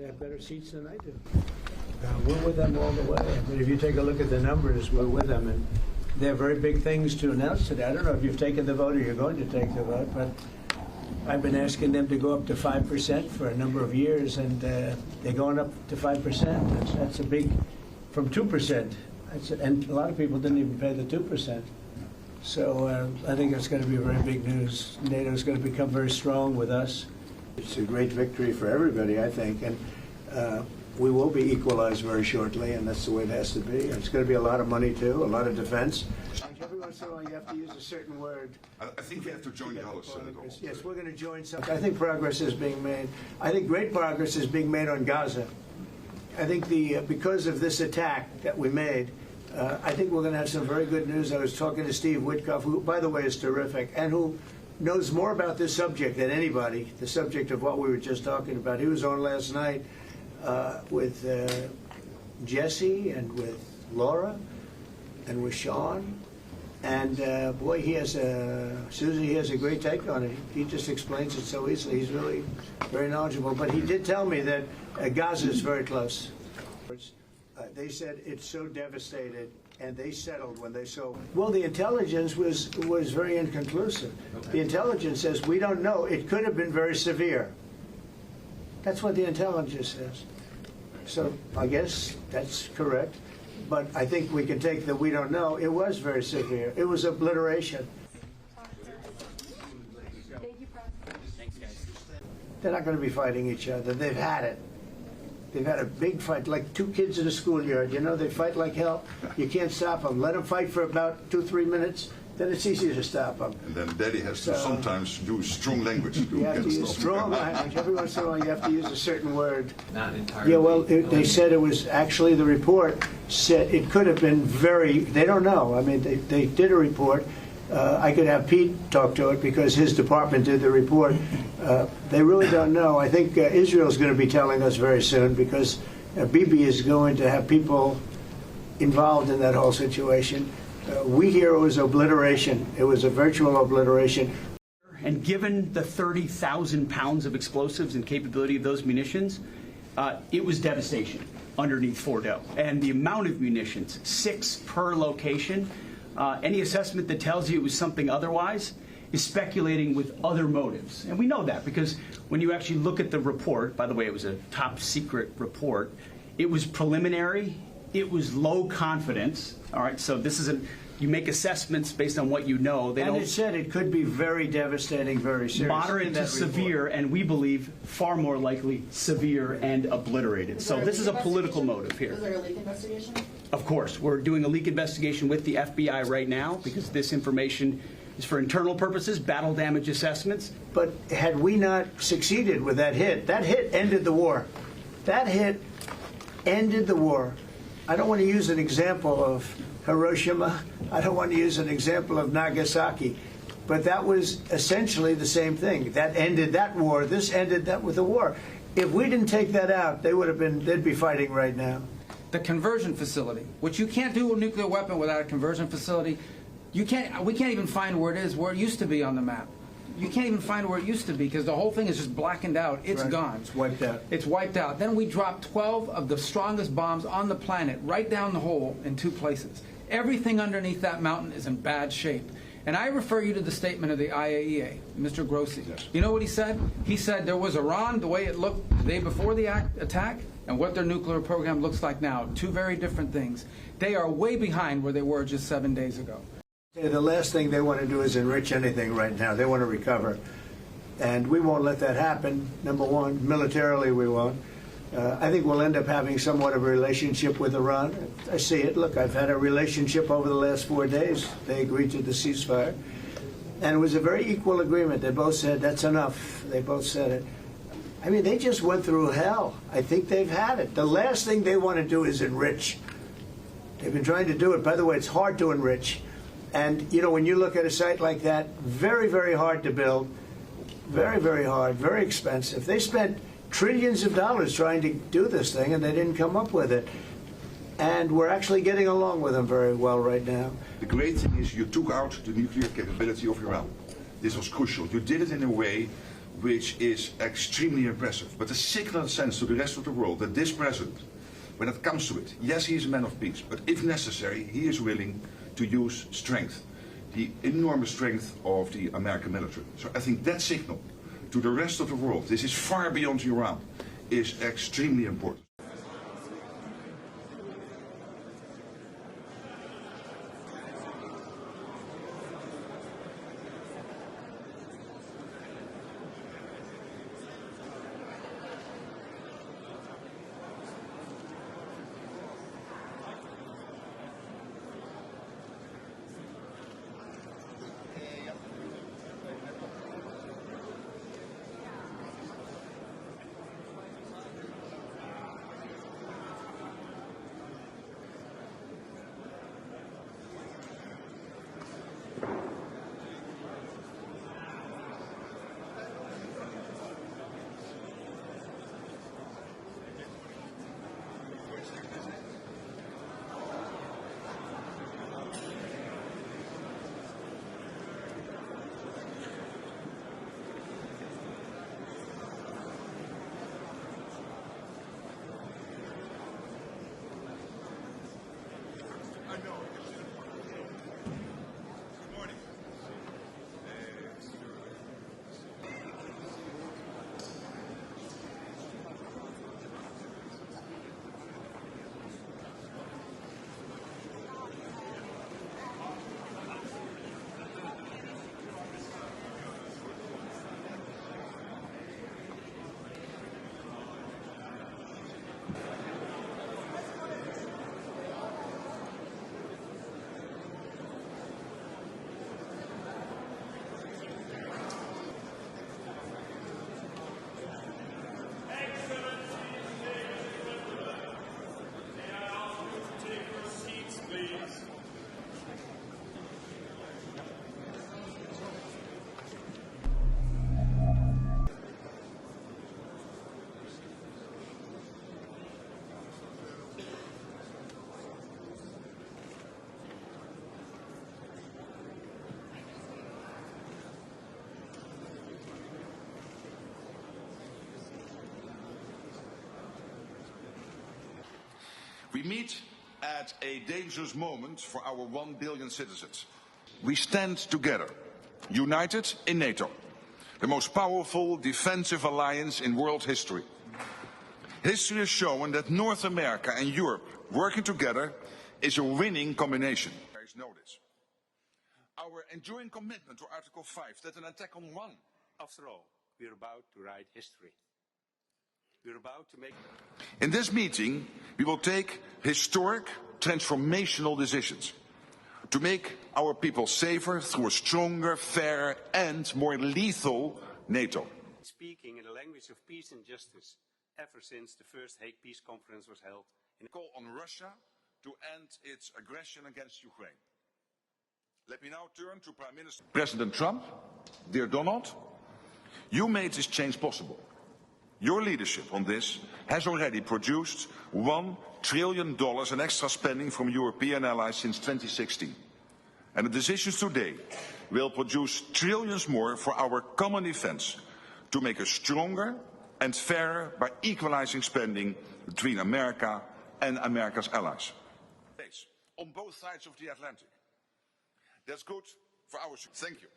They have better seats than I do. We're with them all the way. I mean, if you take a look at the numbers, we're with them, and they have very big things to announce today. I don't know if you've taken the vote or you're going to take the vote, but I've been asking them to go up to 5% for a number of years, and they're going up to 5%. That's a big, from 2%. And a lot of people didn't even pay the 2%. So I think that's going to be very big news. NATO is going to become very strong with us. It's a great victory for everybody, I think, and we will be equalized very shortly, and that's the way it has to be. It's going to be a lot of money, too, a lot of defense. Every once in a while, you have to use a certain word. I think you have to join the House. Yes, we're going to join something. I think progress is being made. I think great progress is being made on Gaza. I think because of this attack that we made, I think we're going to have some very good news. I was talking to Steve Witkoff, who, by the way, is terrific, and who knows more about this subject than anybody, the subject of what we were just talking about. He was on last night with Jesse and with Laura and with Sean. And boy, Susie, he has a great take on it. He just explains it so easily. He's really very knowledgeable. But he did tell me that Gaza is very close. They said it's so devastated, and they settled when they saw. Well, the intelligence was very inconclusive. Okay. The intelligence says we don't know. It could have been very severe. That's what the intelligence says. So I guess that's correct. But I think we can take the we don't know. It was very severe. It was obliteration. They're not going to be fighting each other. They've had it. They've had a big fight, like two kids in a schoolyard. You know, they fight like hell. You can't stop them. Let them fight for about 2-3 minutes. Then it's easy to stop them. And then Daddy has to sometimes use strong language. You have to use strong language. Every once in a while, you have to use a certain word. Not entirely. Yeah, well, they said it was actually the report said it could have been very. They don't know. I mean, they did a report. I could have Pete talk to it because his department did the report. They really don't know. I think Israel's going to be telling us very soon because Bibi is going to have people involved in that whole situation. We hear it was obliteration. It was a virtual obliteration. And given the 30,000 pounds of explosives and capability of those munitions, it was devastation underneath Fordo. And the amount of munitions, 6 per location, any assessment that tells you it was something otherwise is speculating with other motives. And we know that because when you actually look at the report, by the way, it was a top secret report, it was preliminary, it was low confidence. All right, so this isn't, you make assessments based on what you know. And it said it could be very devastating, very serious. Moderate to severe, and we believe far more likely severe and obliterated. So this is a political motive here. Is there a leak investigation? Of course. We're doing a leak investigation with the FBI right now because this information is for internal purposes, battle damage assessments. But had we not succeeded with that hit ended the war. That hit ended the war. I don't want to use an example of Hiroshima. I don't want to use an example of Nagasaki. But that was essentially the same thing. That ended that war. This ended that with the war. If we didn't take that out, they'd be fighting right now. The conversion facility, which you can't do a nuclear weapon without a conversion facility. We can't even find where it is, where it used to be on the map. You can't even find where it used to be because the whole thing is just blackened out. It's gone. It's wiped out. It's wiped out. Then we dropped 12 of the strongest bombs on the planet right down the hole in 2 places. Everything underneath that mountain is in bad shape. And I refer you to the statement of the IAEA, Mr. Grossi. Yes. You know what he said? He said there was Iran, the way it looked the day before the attack, and what their nuclear program looks like now. 2 very different things. They are way behind where they were just 7 days ago. The last thing they want to do is enrich anything right now. They want to recover. And we won't let that happen, number one. Militarily, we won't. I think we'll end up having somewhat of a relationship with Iran. I see it. Look, I've had a relationship over the last 4 days. They agreed to the ceasefire. And it was a very equal agreement. They both said, that's enough. They both said it. I mean, they just went through hell. I think they've had it. The last thing they want to do is enrich. They've been trying to do it. By the way, it's hard to enrich. And, you know, when you look at a site like that, very, very hard to build, very, very hard, very expensive. They spent trillions of dollars trying to do this thing, and they didn't come up with it. And we're actually getting along with them very well right now. The great thing is you took out the nuclear capability of Iran. This was crucial. You did it in a way which is extremely impressive. But the signal sends to the rest of the world that this president, when it comes to it, yes, he is a man of peace, but if necessary, he is willing to use strength, the enormous strength of the American military. So I think that signal to the rest of the world, this is far beyond Iran, is extremely important. We meet at a dangerous moment for our 1 billion citizens. We stand together, united in NATO, the most powerful defensive alliance in world history. History has shown that North America and Europe working together is a winning combination. Know this. Our enduring commitment to Article 5, that an attack on one. After all, we're about to write history. We're about to make... In this meeting, we will take historic, transformational decisions to make our people safer through a stronger, fairer and more lethal NATO. Speaking in the language of peace and justice ever since the first Hague Peace Conference was held. In a call on Russia to end its aggression against Ukraine. Let me now turn to Prime Minister President Trump. Dear Donald, you made this change possible. Your leadership on this has already produced $1 trillion in extra spending from European allies since 2016. And the decisions today will produce trillions more for our common defense to make us stronger and fairer by equalizing spending between America and America's allies. On both sides of the Atlantic. That's good for our... Thank you.